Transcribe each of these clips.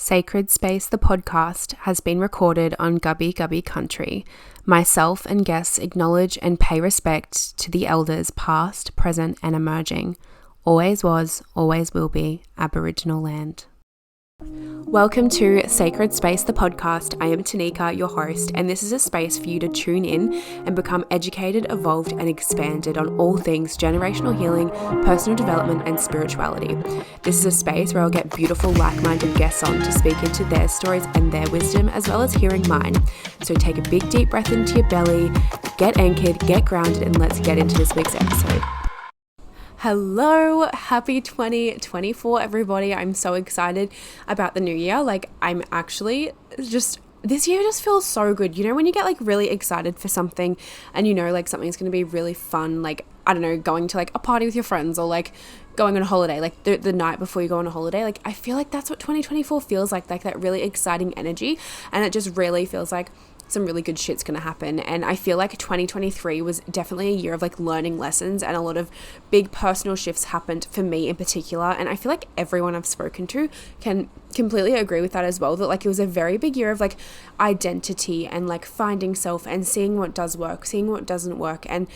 Sacred Space, the podcast, has been recorded on Gubbi Gubbi country. Myself and guests acknowledge and pay respect to the elders past, present and emerging. Always was, always will be Aboriginal land. Welcome to Sacred Space, the podcast. I am Tanika, your host, and this is a space for you to tune in and become educated, evolved, and expanded on all things generational healing, personal development, and spirituality. This is a space where I'll get beautiful, like-minded guests on to speak into their stories and their wisdom, as well as hearing mine. So take a big, deep breath into your belly, get anchored, get grounded, and let's get into this week's episode. Hello, happy 2024 everybody. I'm so excited about the new year. I'm actually just, this year just feels so good. You know, when you get really excited for something and you know something's going to be really fun, I don't know, going to a party with your friends or going on a holiday, the night before you go on a holiday. I feel like that's what 2024 feels like that really exciting energy, and it just really feels like some really good shit's gonna happen. And I feel like 2023 was definitely a year of learning lessons, and a lot of big personal shifts happened for me in particular, and I feel like everyone I've spoken to can completely agree with that as well, that it was a very big year of identity and finding self and seeing what does work, seeing what doesn't work. And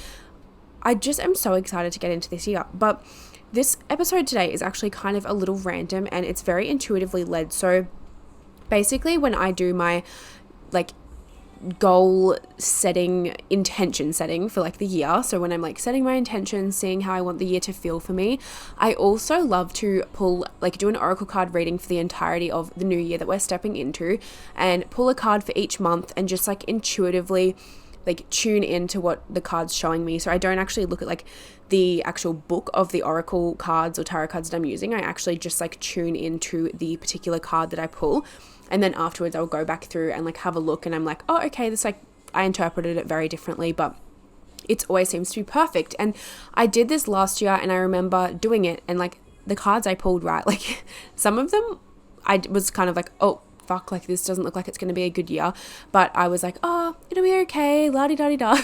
I just am so excited to get into this year. But this episode today is actually kind of a little random, and it's very intuitively led. So basically, when I do my goal setting, intention setting for the year, so when I'm setting my intentions, seeing how I want the year to feel for me, I also love to pull do an oracle card reading for the entirety of the new year that we're stepping into, and pull a card for each month and just intuitively tune into what the card's showing me. So I don't actually look at the actual book of the oracle cards or tarot cards that I'm using. I actually just tune into the particular card that I pull, and then afterwards I'll go back through and have a look, and I'm oh, okay, this I interpreted it very differently, but it always seems to be perfect. And I did this last year, and I remember doing it, and the cards I pulled, right, some of them I was kind of oh fuck, this doesn't look like it's going to be a good year, but I was oh, it'll be okay, la-di-da-di-da.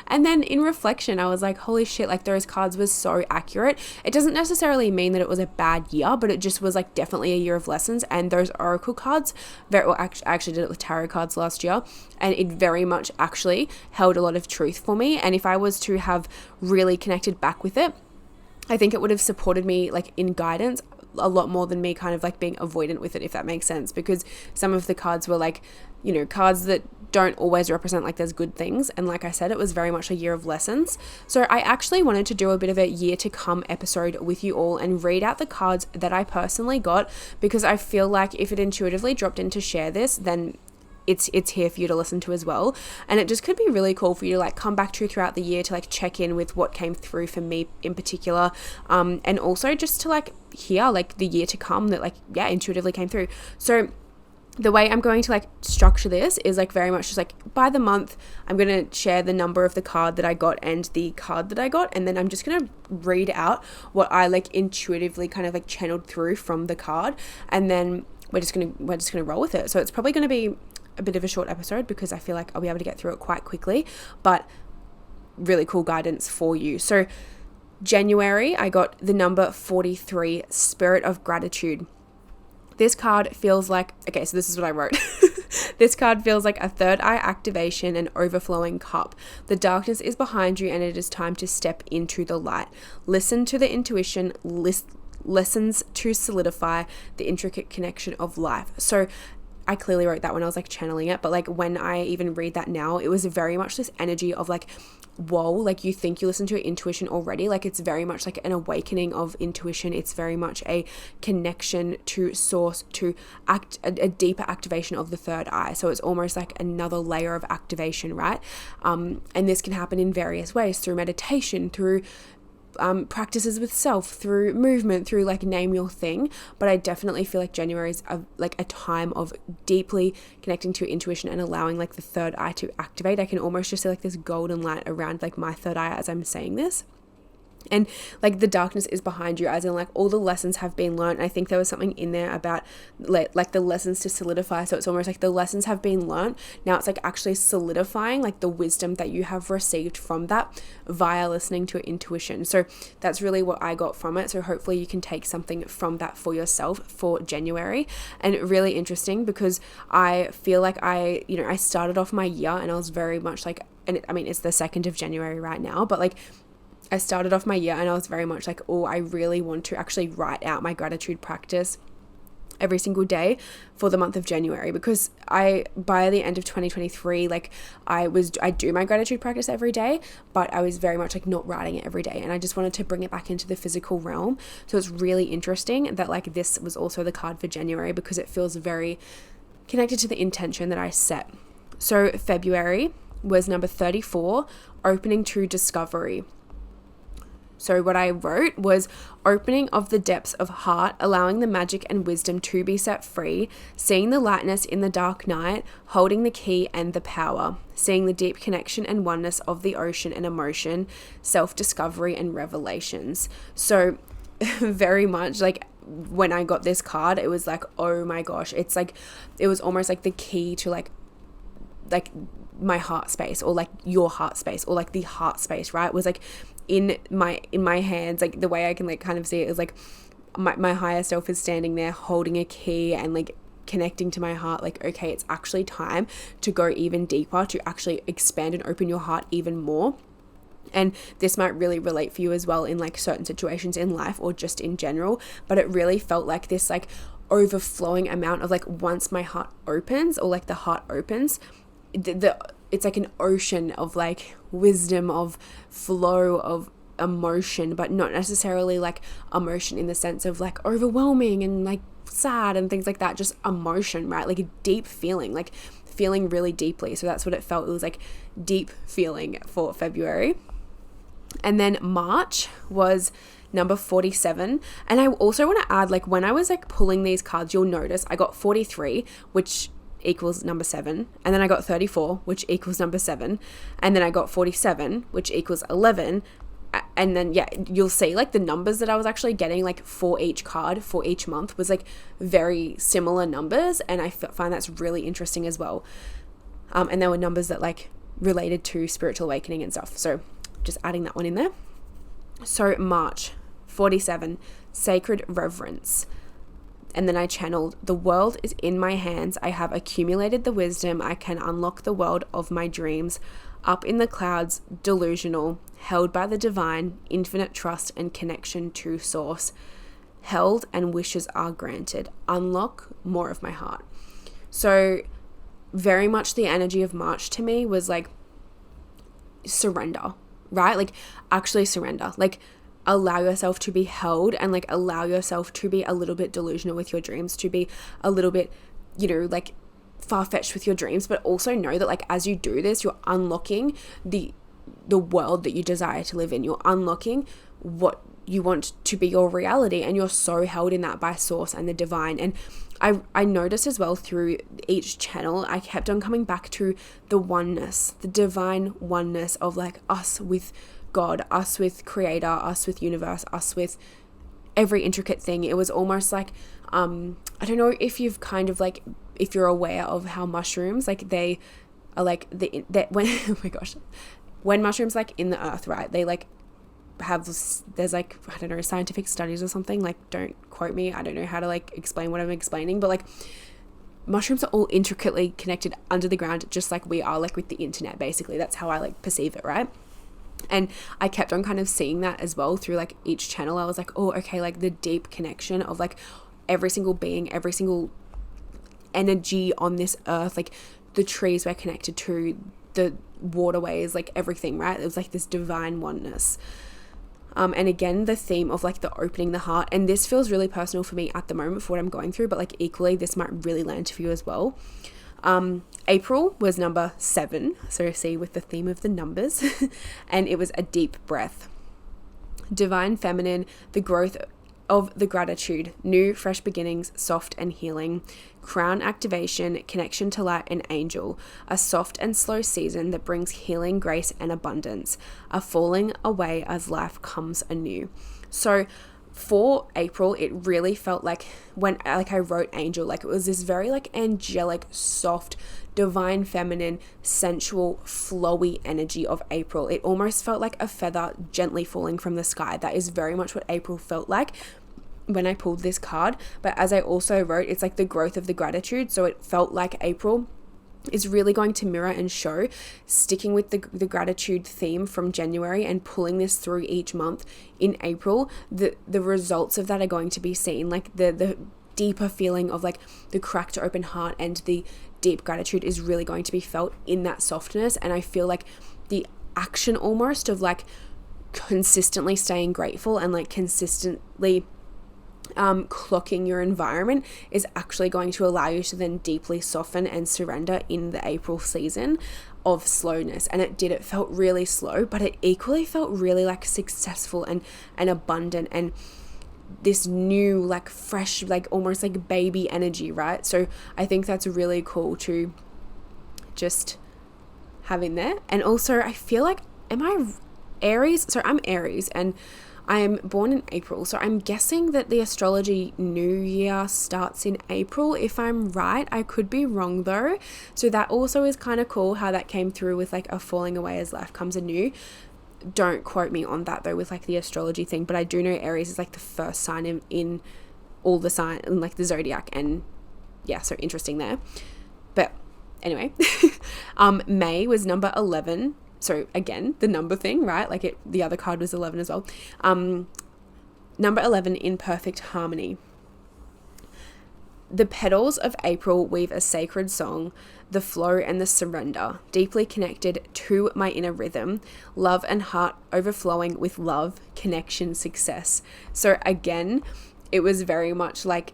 And then in reflection, I was holy shit, those cards were so accurate. It doesn't necessarily mean that it was a bad year, but it just was definitely a year of lessons. And those oracle cards, I actually did it with tarot cards last year, and it very much actually held a lot of truth for me. And if I was to have really connected back with it, I think it would have supported me in guidance a lot more than me kind of being avoidant with it, if that makes sense, because some of the cards were cards that don't always represent there's good things. And like I said, it was very much a year of lessons. So I actually wanted to do a bit of a year to come episode with you all and read out the cards that I personally got, because I feel if it intuitively dropped in to share this, then it's here for you to listen to as well. And it just could be really cool for you to come back to throughout the year to check in with what came through for me in particular, and also just to hear the year to come that intuitively came through. So the way I'm going to structure this is very much just by the month, I'm going to share the number of the card that I got and the card that I got, and then I'm just going to read out what I intuitively kind of channeled through from the card, and then we're just going to roll with it. So it's probably going to be a bit of a short episode, because I feel I'll be able to get through it quite quickly, but really cool guidance for you. So January, I got the number 43, Spirit of Gratitude. This card feels okay, so this is what I wrote. This card feels like a third eye activation and overflowing cup. The darkness is behind you, and it is time to step into the light. Listen to the intuition, lessons to solidify the intricate connection of life. So I clearly wrote that when I was channeling it, but when I even read that now, it was very much this energy of whoa, you think you listen to your intuition already. It's very much an awakening of intuition. It's very much a connection to source, to a deeper activation of the third eye. So it's almost another layer of activation, right? And this can happen in various ways, through meditation, through practices with self, through movement, through name your thing. But I definitely feel January is a time of deeply connecting to your intuition and allowing the third eye to activate. I can almost just see this golden light around my third eye as I'm saying this. And like the darkness is behind you, as in like all the lessons have been learned. I think there was something in there about like the lessons to solidify. So it's almost like the lessons have been learned. Now it's like actually solidifying like the wisdom that you have received from that via listening to intuition. So that's really what I got from it. So hopefully you can take something from that for yourself for January. And really interesting because I feel like I started off my year and I was very much like, and I mean, it's the 2nd of January right now, but like I started off my year and I was very much like, oh, I really want to actually write out my gratitude practice every single day for the month of January, because by the end of 2023, like I do my gratitude practice every day, but I was very much like not writing it every day, and I just wanted to bring it back into the physical realm. So it's really interesting that like this was also the card for January because it feels very connected to the intention that I set. So February was number 34, opening to discovery. So what I wrote was opening of the depths of heart, allowing the magic and wisdom to be set free, seeing the lightness in the dark night, holding the key and the power, seeing the deep connection and oneness of the ocean and emotion, self-discovery and revelations. So very much like when I got this card, it was like, oh my gosh, it's like, it was almost like the key to like my heart space, or like your heart space, or like the heart space, right? It was like in my hands, like the way I can like kind of see it is like my higher self is standing there holding a key and like connecting to my heart, like, okay, it's actually time to go even deeper, to actually expand and open your heart even more. And this might really relate for you as well in like certain situations in life or just in general, but it really felt like this like overflowing amount of like, once my heart opens, or like the heart opens, it's like an ocean of like wisdom, of flow, of emotion, but not necessarily like emotion in the sense of like overwhelming and like sad and things like that, just emotion, right? Like a deep feeling, like feeling really deeply. So that's what it felt. It was like deep feeling for February. And then March was number 47. And I also want to add, like when I was like pulling these cards, you'll notice I got 43, which equals number 7, and then I got 34, which equals number 7, and then I got 47, which equals 11, and then you'll see like the numbers that I was actually getting like for each card for each month was like very similar numbers, and I find that's really interesting as well. And there were numbers that like related to spiritual awakening and stuff, so just adding that one in there. So March 47, sacred reverence. And then I channeled, the world is in my hands. I have accumulated the wisdom. I can unlock the world of my dreams. Up in the clouds, delusional, held by the divine, infinite trust and connection to source. Held and wishes are granted. Unlock more of my heart. So very much the energy of March to me was like surrender, right? Like actually surrender. Like allow yourself to be held, and like allow yourself to be a little bit delusional with your dreams, to be a little bit, like far-fetched with your dreams, but also know that like as you do this, you're unlocking the world that you desire to live in. You're unlocking what you want to be your reality, and you're so held in that by source and the divine. And I noticed as well through each channel, I kept on coming back to the oneness, the divine oneness of like us with God, us with creator, us with universe, us with every intricate thing. It was almost like, I don't know if you've kind of like, if you're aware of how mushrooms, like they are like when, oh my gosh, when mushrooms like in the earth, right? They like have this, there's like, I don't know, scientific studies or something, like don't quote me. I don't know how to like explain what I'm explaining, but like mushrooms are all intricately connected under the ground, just like we are like with the internet, basically. That's how I like perceive it, right? And I kept on kind of seeing that as well through like each channel. I was like, oh, okay, like the deep connection of like every single being, every single energy on this earth, like the trees we're connected to, the waterways, like everything, right? It was like this divine oneness. And again, the theme of like the opening the heart, and this feels really personal for me at the moment for what I'm going through, but like equally this might really land for you as well. April was number 7, so see with the theme of the numbers, and it was a deep breath. Divine feminine, the growth of the gratitude, new, fresh beginnings, soft and healing, crown activation, connection to light and angel, a soft and slow season that brings healing, grace and abundance, a falling away as life comes anew. So for April, it really felt like when I wrote angel, like it was this very like angelic, soft, divine feminine, sensual, flowy energy of April. It almost felt like a feather gently falling from the sky. That is very much what April felt like when I pulled this card. But as I also wrote, it's like the growth of the gratitude. So it felt like April is really going to mirror and show, sticking with the gratitude theme from January and pulling this through each month in April. The results of that are going to be seen, like the deeper feeling of like the cracked open heart and the deep gratitude is really going to be felt in that softness. And I feel like the action almost of like consistently staying grateful and like consistently clocking your environment is actually going to allow you to then deeply soften and surrender in the April season of slowness. And it felt really slow, but it equally felt really like successful and abundant and this new like fresh, like almost like baby energy, right? So I think that's really cool to just have in there. And also I feel like, am I Aries? So I'm Aries and I am born in April, so I'm guessing that the astrology new year starts in April. If I'm right, I could be wrong though. So that also is kind of cool how that came through with like a falling away as life comes anew. Don't quote me on that though with like the astrology thing, but I do know Aries is like the first sign in all the sign in like the zodiac, and yeah, so interesting there. But anyway, May was number 11. So again, the number thing, right? Like the other card was 11 as well. Number 11 in perfect harmony. The petals of April weave a sacred song, the flow and the surrender, deeply connected to my inner rhythm, love and heart overflowing with love, connection, success. So again, it was very much like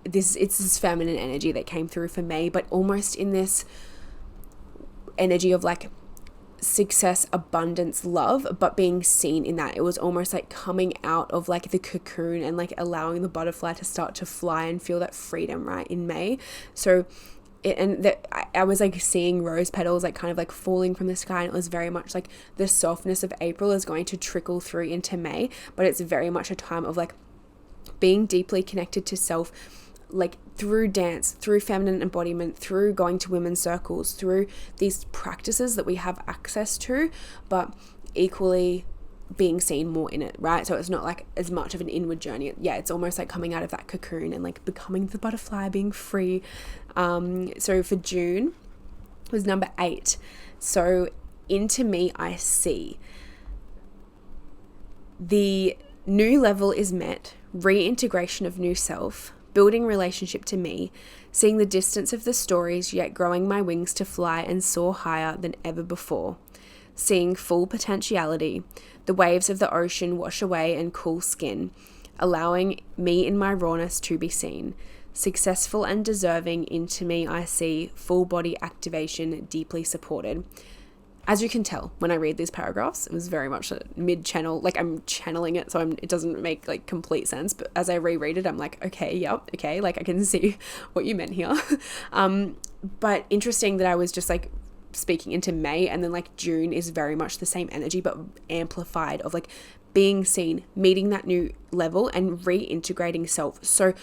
it's this feminine energy that came through for me, but almost in this energy of like success, abundance, love, but being seen in that. It was almost like coming out of like the cocoon and like allowing the butterfly to start to fly and feel that freedom, right, in May. So I was like seeing rose petals like kind of like falling from the sky, and it was very much like the softness of April is going to trickle through into May, but it's very much a time of like being deeply connected to self, like through dance, through feminine embodiment, through going to women's circles, through these practices that we have access to, but equally being seen more in it, right? So it's not like as much of an inward journey. Yeah, it's almost like coming out of that cocoon and like becoming the butterfly, being free. So for June was number 8. So into me I see. The new level is met, reintegration of new self, building relationship to me, seeing the distance of the stories, yet growing my wings to fly and soar higher than ever before. Seeing full potentiality, the waves of the ocean wash away and cool skin, allowing me in my rawness to be seen. Successful and deserving into me I see, full body activation, deeply supported. As you can tell, when I read these paragraphs, it was very much a mid-channel, like I'm channeling it, so it doesn't make like complete sense. But as I reread it, I'm like, okay, yep, okay, like I can see what you meant here. But interesting that I was just like speaking into May, and then like June is very much the same energy, but amplified of like being seen, meeting that new level and reintegrating self. So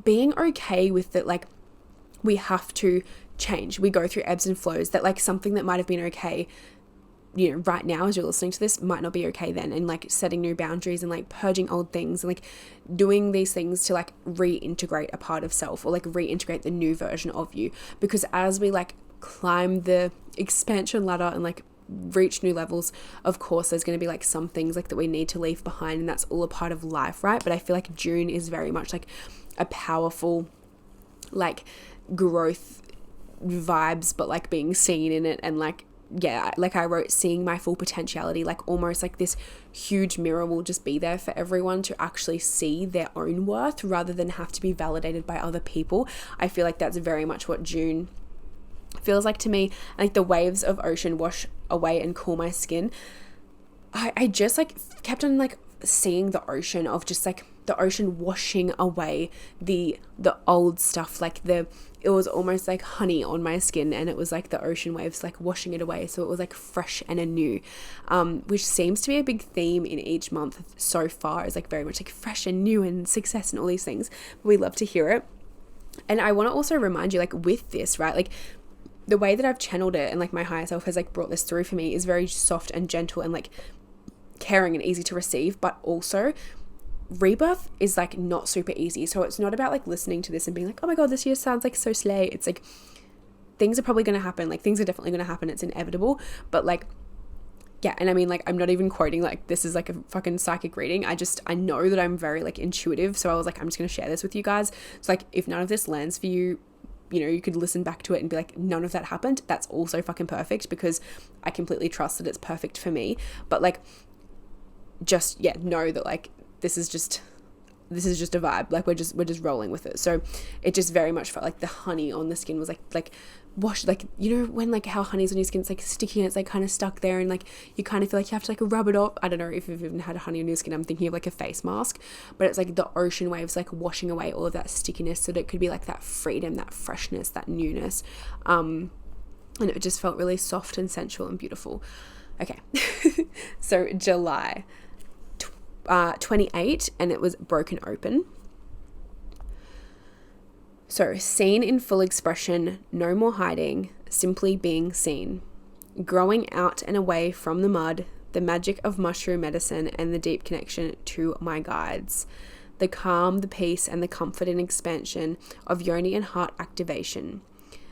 being okay with it, like we have to change. We go through ebbs and flows, that like something that might have been okay, you know, right now as you're listening to this might not be okay then, and like setting new boundaries and like purging old things and like doing these things to like reintegrate a part of self, or like reintegrate the new version of you. Because as we like climb the expansion ladder and like reach new levels, of course there's going to be like some things like that we need to leave behind, and that's all a part of life, right? But I feel like June is very much like a powerful like growth vibes, but like being seen in it. And like, yeah, like I wrote, seeing my full potentiality, like almost like this huge mirror will just be there for everyone to actually see their own worth rather than have to be validated by other people. I feel like that's very much what June feels like to me. Like the waves of ocean wash away and cool my skin. I just like kept on like seeing the ocean, of just like the ocean washing away the old stuff, like it was almost like honey on my skin, and it was like the ocean waves like washing it away, so it was like fresh and anew, which seems to be a big theme in each month so far, is like very much like fresh and new and success and all these things. We love to hear it. And I want to also remind you, like with this, right, like the way that I've channeled it and like my higher self has like brought this through for me is very soft and gentle and like caring and easy to receive, but also rebirth is like not super easy. So it's not about like listening to this and being like, oh my god, this year sounds like so slay. It's like things are probably going to happen, like things are definitely going to happen, it's inevitable, but like yeah. And I mean, like, I'm not even quoting like this is like a fucking psychic reading. I know that I'm very like intuitive, so I was like, I'm just going to share this with you guys. So like if none of this lands for you, you know, you could listen back to it and be like, none of that happened. That's also fucking perfect, because I completely trust that it's perfect for me. But like just know that like this is just a vibe. Like we're just rolling with it. So it just very much felt like the honey on the skin was like washed, like, you know, when like how honey's on your skin, it's like sticky and it's like kind of stuck there, and like you kind of feel like you have to like rub it off. I don't know if you've even had honey on your skin. I'm thinking of like a face mask, but it's like the ocean waves like washing away all of that stickiness, so that it could be like that freedom, that freshness, that newness, and it just felt really soft and sensual and beautiful. Okay. So July 28, and it was Broken Open. So seen in full expression, no more hiding, simply being seen. Growing out and away from the mud, the magic of mushroom medicine, and the deep connection to my guides. The calm, the peace, and the comfort and expansion of yoni and heart activation.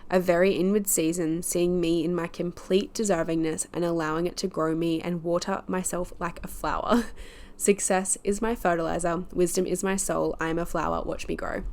A very inward season, seeing me in my complete deservingness and allowing it to grow me and water myself like a flower. Success is my fertilizer. Wisdom is my soul. I am a flower. Watch me grow.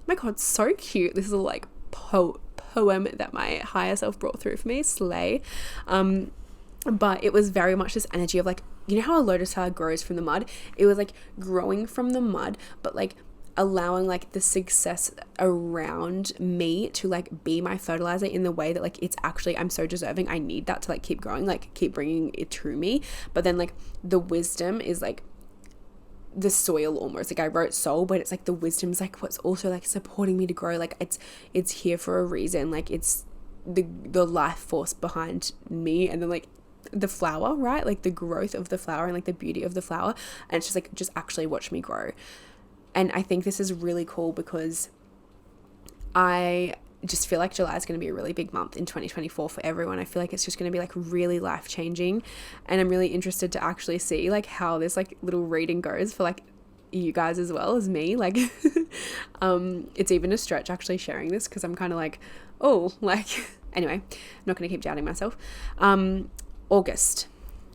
My god, so cute. This is a like poem that my higher self brought through for me. Slay. But it was very much this energy of like, you know how a lotus flower grows from the mud? It was like growing from the mud, but like allowing like the success around me to like be my fertilizer in the way that like it's actually, I'm so deserving. I need that to like keep growing, like keep bringing it to me. But then like the wisdom is like the soil almost. Like I wrote soul, but it's like the wisdom's like what's also like supporting me to grow. Like it's here for a reason. Like it's the life force behind me, and then like the flower, right? Like the growth of the flower and like the beauty of the flower. And it's just like, just actually watch me grow. And I think this is really cool because I just feel like July is going to be a really big month in 2024 for everyone. I feel like it's just going to be like really life changing, and I'm really interested to actually see like how this like little reading goes for like you guys as well as me. Like it's even a stretch actually sharing this, because I'm kind of like, oh, like anyway, I'm not going to keep doubting myself. August,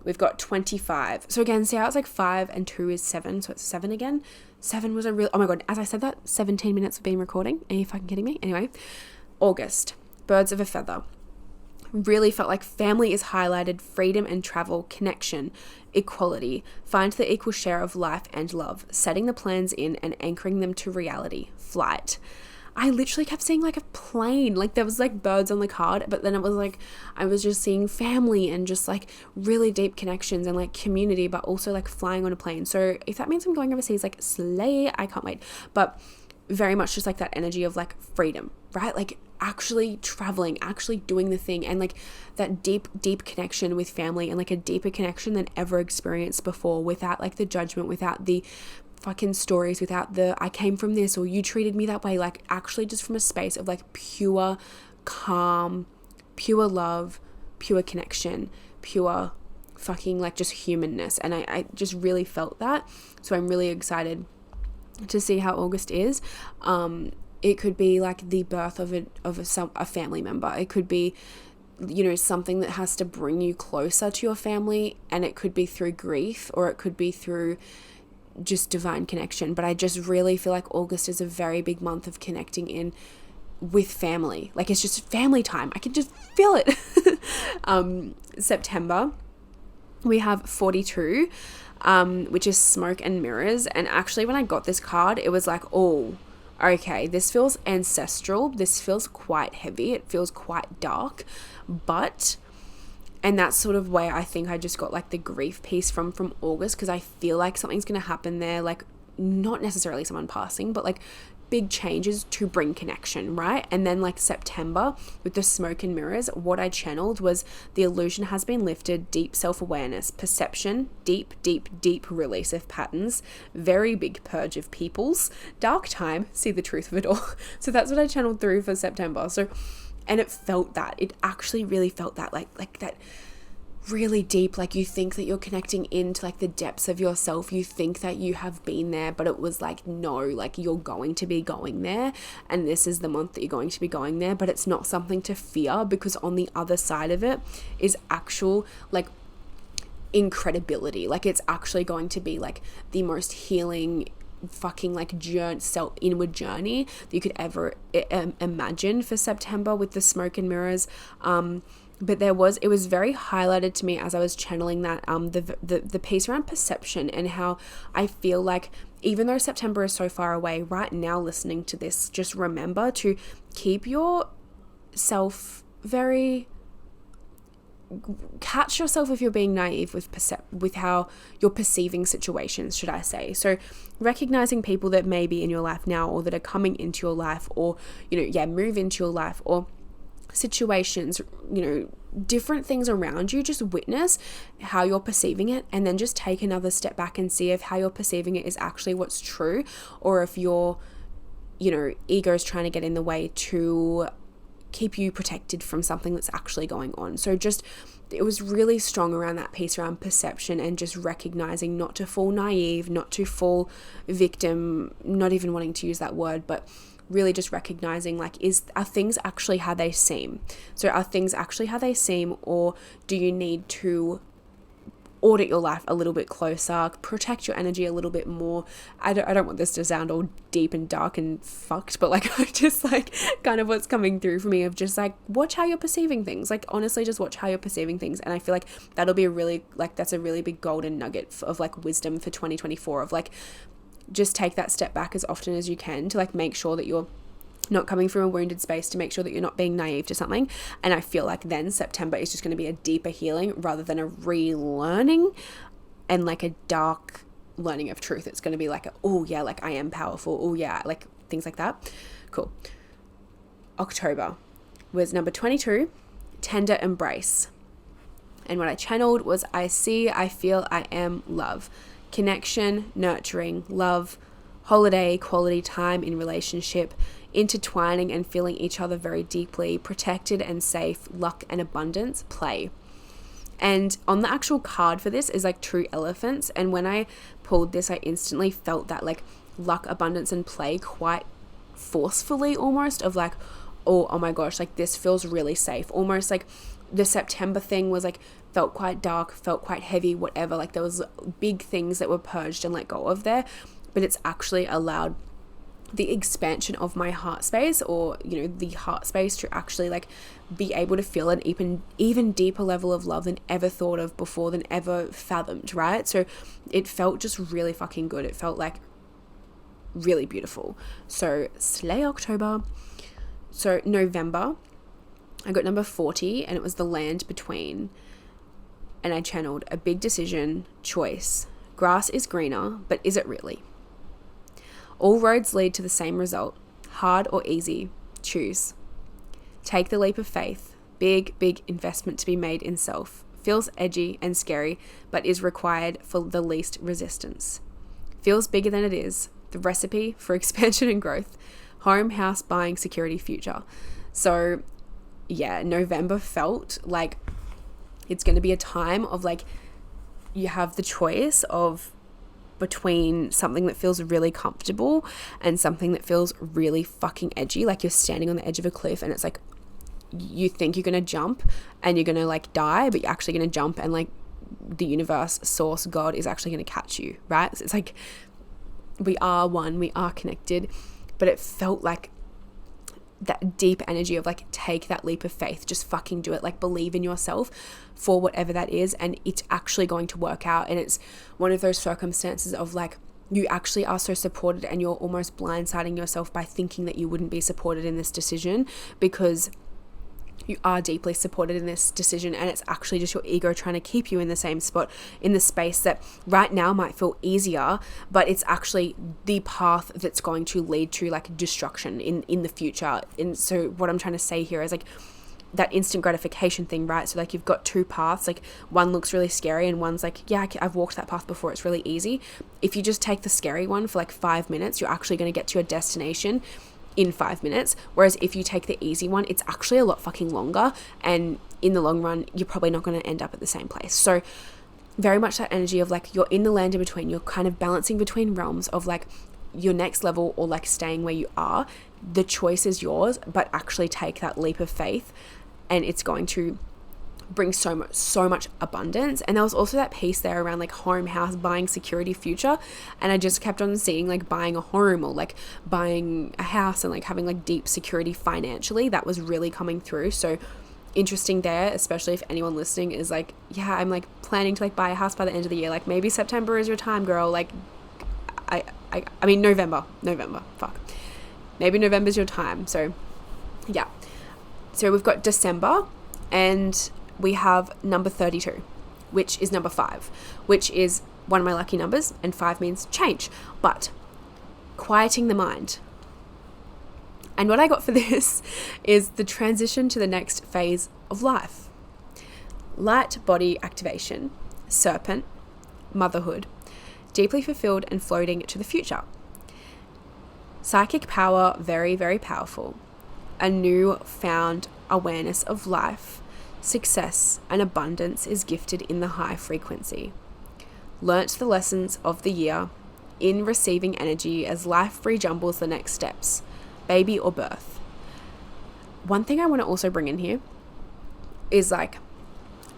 we've got 25. So again, see how it's like 5 and 2 is 7, so it's 7 again. 7 was a real, oh my god, as I said that, 17 minutes of being recording. Are you fucking kidding me? Anyway, August, birds of a feather. Really felt like family is highlighted, freedom and travel, connection, equality, find the equal share of life and love, setting the plans in and anchoring them to reality, flight. I literally kept seeing like a plane, like there was like birds on the card, but then it was like I was just seeing family and just like really deep connections and like community, but also like flying on a plane. So if that means I'm going overseas, like slay, I can't wait. But very much just like that energy of like freedom, right? Like actually traveling, actually doing the thing, and like that deep connection with family, and like a deeper connection than ever experienced before, without like the judgment, without the fucking stories, without the I came from this or you treated me that way, like actually just from a space of like pure calm, pure love, pure connection, pure fucking like just humanness. And I just really felt that. So I'm really excited to see how August is. It could be like the birth of a family member. It could be, you know, something that has to bring you closer to your family, and it could be through grief, or it could be through just divine connection. But I just really feel like August is a very big month of connecting in with family. Like it's just family time. I can just feel it. September, we have 42, which is smoke and mirrors. And actually when I got this card, it was like, oh, okay, this feels ancestral. This feels quite heavy. It feels quite dark, but And that's sort of where I think I just got like the grief piece from August, because I feel like something's going to happen there, like not necessarily someone passing, but like big changes to bring connection, right? And then like September with the smoke and mirrors, what I channeled was the illusion has been lifted, deep self-awareness, perception, deep release of patterns, very big purge of peoples, dark time, see the truth of it all. So that's what I channeled through for September. So, and it felt that, it actually really felt that, like that really deep, like you think that you're connecting into like the depths of yourself, you think that you have been there, but it was like, no, like you're going to be going there, and this is the month that you're going to be going there. But it's not something to fear, because on the other side of it is actual like incredibility. Like it's actually going to be like the most healing fucking like inward journey that you could ever imagine for September with the smoke and mirrors. But it was very highlighted to me as I was channeling that, the piece around perception, and how I feel like even though September is so far away, right now listening to this, just remember to keep yourself catch yourself if you're being naive with how you're perceiving situations, should I say. So recognizing people that may be in your life now, or that are coming into your life, or, move into your life, or situations, different things around you, just witness how you're perceiving it, and then just take another step back and see if how you're perceiving it is actually what's true, or if your ego is trying to get in the way to keep you protected from something that's actually going on. So it was really strong around that piece around perception, and just recognizing not to fall naive, not to fall victim, not even wanting to use that word, but really just recognizing like, are things actually how they seem? So are things actually how they seem, or do you need to audit your life a little bit closer, protect your energy a little bit more? I don't want this to sound all deep and dark and fucked, but like I just like kind of what's coming through for me of just like, watch how you're perceiving things. Like honestly, just watch how you're perceiving things. And I feel like that'll be that's a really big golden nugget of like wisdom for 2024, of like, just take that step back as often as you can to like make sure that you're not coming from a wounded space, to make sure that you're not being naive to something. And I feel like then September is just going to be a deeper healing rather than a relearning and like a dark learning of truth. It's going to be like, oh yeah, like I am powerful. Oh yeah, like things like that. Cool. October was number 22, tender embrace. And what I channeled was, I see, I feel, I am love. Connection, nurturing, love, holiday, quality time in relationship, intertwining and feeling each other very deeply, protected and safe, luck and abundance, play. And on the actual card for this is like true elephants. And when I pulled this, I instantly felt that like luck, abundance and play quite forcefully, almost, of like, oh my gosh, like this feels really safe. Almost like the September thing was like, felt quite dark, felt quite heavy, whatever. Like there was big things that were purged and let go of there, but it's actually allowed the expansion of my heart space, or the heart space, to actually like be able to feel an even deeper level of love than ever thought of before, than ever fathomed, right? So it felt just really fucking good. It felt like really beautiful. So slay October. So November, I got number 40, and it was the land between. And I channeled a big decision, choice. Grass is greener, but is it really? All roads lead to the same result. Hard or easy, choose. Take the leap of faith. Big investment to be made in self. Feels edgy and scary, but is required for the least resistance. Feels bigger than it is. The recipe for expansion and growth. Home, house, buying, security, future. So yeah, November felt like it's going to be a time of like, you have the choice of between something that feels really comfortable and something that feels really fucking edgy. Like you're standing on the edge of a cliff, and it's like, you think you're going to jump and you're going to like die, but you're actually going to jump, and like the universe, source, God is actually going to catch you, right? So it's like, we are one, we are connected, but it felt like that deep energy of like, take that leap of faith, just fucking do it, like believe in yourself for whatever that is, and it's actually going to work out. And it's one of those circumstances of like, you actually are so supported, and you're almost blindsiding yourself by thinking that you wouldn't be supported in this decision, because you are deeply supported in this decision, and it's actually just your ego trying to keep you in the same spot, in the space that right now might feel easier, but it's actually the path that's going to lead to like destruction in the future. And so what I'm trying to say here is like that instant gratification thing, right? So like you've got two paths, like one looks really scary and one's like, yeah, I've walked that path before, it's really easy. If you just take the scary one for like 5 minutes, you're actually going to get to your destination in 5 minutes. Whereas if you take the easy one, it's actually a lot fucking longer, and in the long run you're probably not going to end up at the same place. So very much that energy of like you're in the land in between, you're kind of balancing between realms of like your next level or like staying where you are. The choice is yours, but actually take that leap of faith, and it's going to bring so much abundance. And there was also that piece there around like home, house, buying, security, future, and I just kept on seeing like buying a home or like buying a house and like having like deep security financially. That was really coming through. So interesting there, especially if anyone listening is like, yeah, I'm like planning to like buy a house by the end of the year, like maybe September is your time, girl. Like I mean November, fuck, maybe November's your time. So yeah, so we've got December, and we have number 32, which is number 5, which is one of my lucky numbers, and 5 means change, but quieting the mind. And what I got for this is the transition to the next phase of life. Light body activation, serpent, motherhood, deeply fulfilled and floating to the future. Psychic power, very, very powerful. A new found awareness of life. Success and abundance is gifted in the high frequency. Learnt the lessons of the year in receiving energy as life rejumbles the next steps, baby or birth. One thing I want to also bring in here is like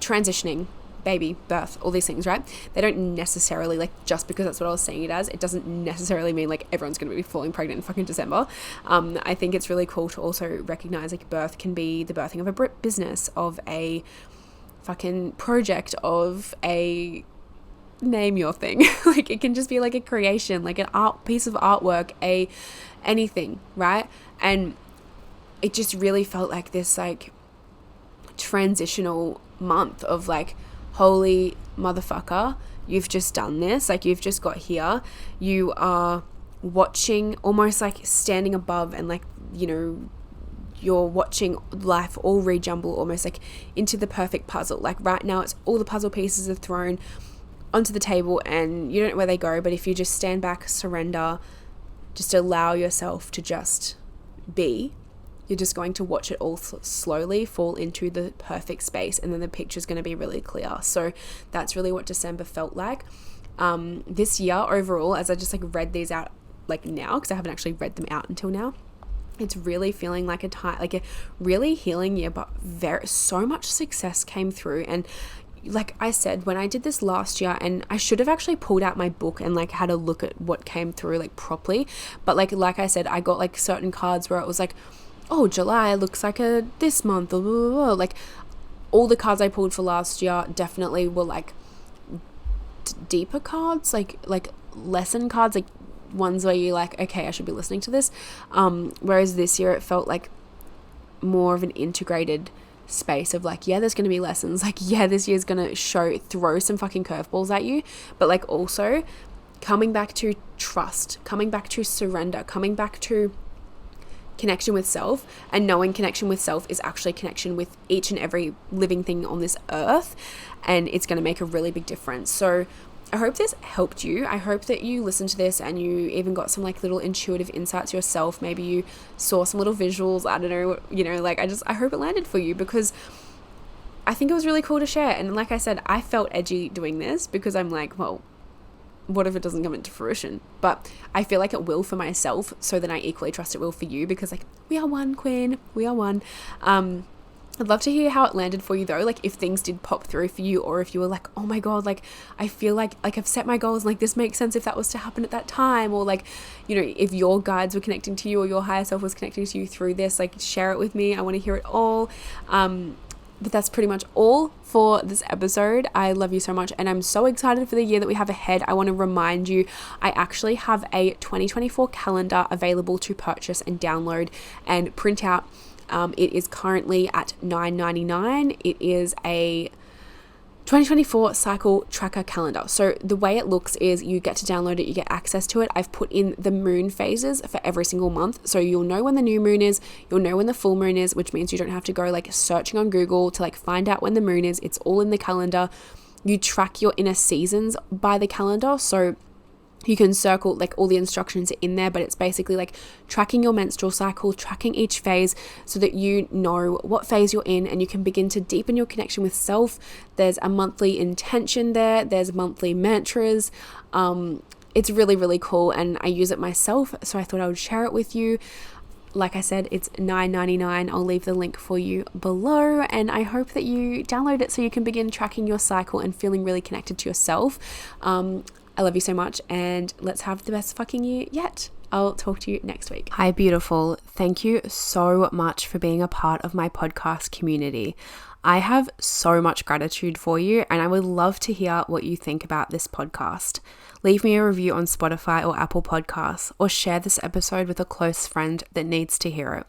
transitioning, baby, birth, all these things, right? They don't necessarily, like, just because that's what I was saying it as, it doesn't necessarily mean like everyone's going to be falling pregnant in fucking December. I think it's really cool to also recognize like birth can be the birthing of a business, of a fucking project, of a name your thing. Like it can just be like a creation, like an art piece of artwork, anything, right? And it just really felt like this like transitional month of like, holy motherfucker, you've just done this, like you've just got here, you are watching, almost like standing above, and like, you know, you're watching life all rejumble almost like into the perfect puzzle. Like right now it's all the puzzle pieces are thrown onto the table and you don't know where they go, but if you just stand back, surrender, just allow yourself to just be, you're just going to watch it all slowly fall into the perfect space, and then the picture's going to be really clear. So that's really what December felt like. This year overall, as I just like read these out like now, because I haven't actually read them out until now, it's really feeling like a time, like a really healing year, but so much success came through. And like I said, when I did this last year, and I should have actually pulled out my book and like had a look at what came through like properly, but like I said, I got like certain cards where it was like, oh, July looks like a this month, blah, blah, blah. Like all the cards I pulled for last year definitely were like deeper cards, like lesson cards, like ones where you're like, okay, I should be listening to this. Whereas this year it felt like more of an integrated space of like, yeah, there's going to be lessons, like, yeah, this year's going to throw some fucking curveballs at you, but like also coming back to trust, coming back to surrender, coming back to connection with self, and knowing connection with self is actually connection with each and every living thing on this earth, and it's going to make a really big difference. So I hope this helped you. I hope that you listened to this and you even got some like little intuitive insights yourself. Maybe you saw some little visuals, I don't know, you know, like I hope it landed for you, because I think it was really cool to share. And like I said, I felt edgy doing this because I'm like, well, what if it doesn't come into fruition? But I feel like it will for myself, so then I equally trust it will for you, because like, we are one, queen, we are one. I'd love to hear how it landed for you though, like if things did pop through for you, or if you were like, oh my god, like I feel like I've set my goals, like this makes sense if that was to happen at that time, or like, you know, if your guides were connecting to you or your higher self was connecting to you through this, like share it with me. I want to hear it all. But that's pretty much all for this episode. I love you so much, and I'm so excited for the year that we have ahead. I want to remind you, I actually have a 2024 calendar available to purchase and download and print out. It is currently at $9.99. It is a 2024 cycle tracker calendar. So the way it looks is you get to download it, you get access to it. I've put in the moon phases for every single month. So you'll know when the new moon is, you'll know when the full moon is, which means you don't have to go like searching on Google to like find out when the moon is. It's all in the calendar. You track your inner seasons by the calendar. So you can circle, like all the instructions are in there, but it's basically like tracking your menstrual cycle, tracking each phase so that you know what phase you're in and you can begin to deepen your connection with self. There's a monthly intention there. There's monthly mantras. It's really, really cool and I use it myself. So I thought I would share it with you. Like I said, it's $9.99. I'll leave the link for you below and I hope that you download it so you can begin tracking your cycle and feeling really connected to yourself. I love you so much and let's have the best fucking year yet. I'll talk to you next week. Hi, beautiful. Thank you so much for being a part of my podcast community. I have so much gratitude for you and I would love to hear what you think about this podcast. Leave me a review on Spotify or Apple Podcasts or share this episode with a close friend that needs to hear it.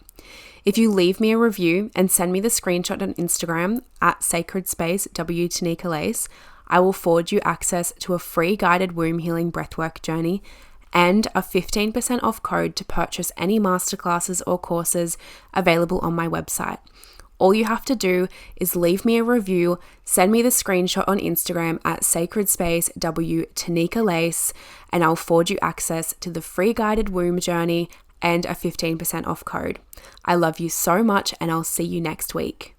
If you leave me a review and send me the screenshot on Instagram at sacredspace_w_tanika-lace, I will forward you access to a free guided womb healing breathwork journey and a 15% off code to purchase any masterclasses or courses available on my website. All you have to do is leave me a review, send me the screenshot on Instagram at sacredspace_w_tanika-lace, and I'll forward you access to the free guided womb journey and a 15% off code. I love you so much and I'll see you next week.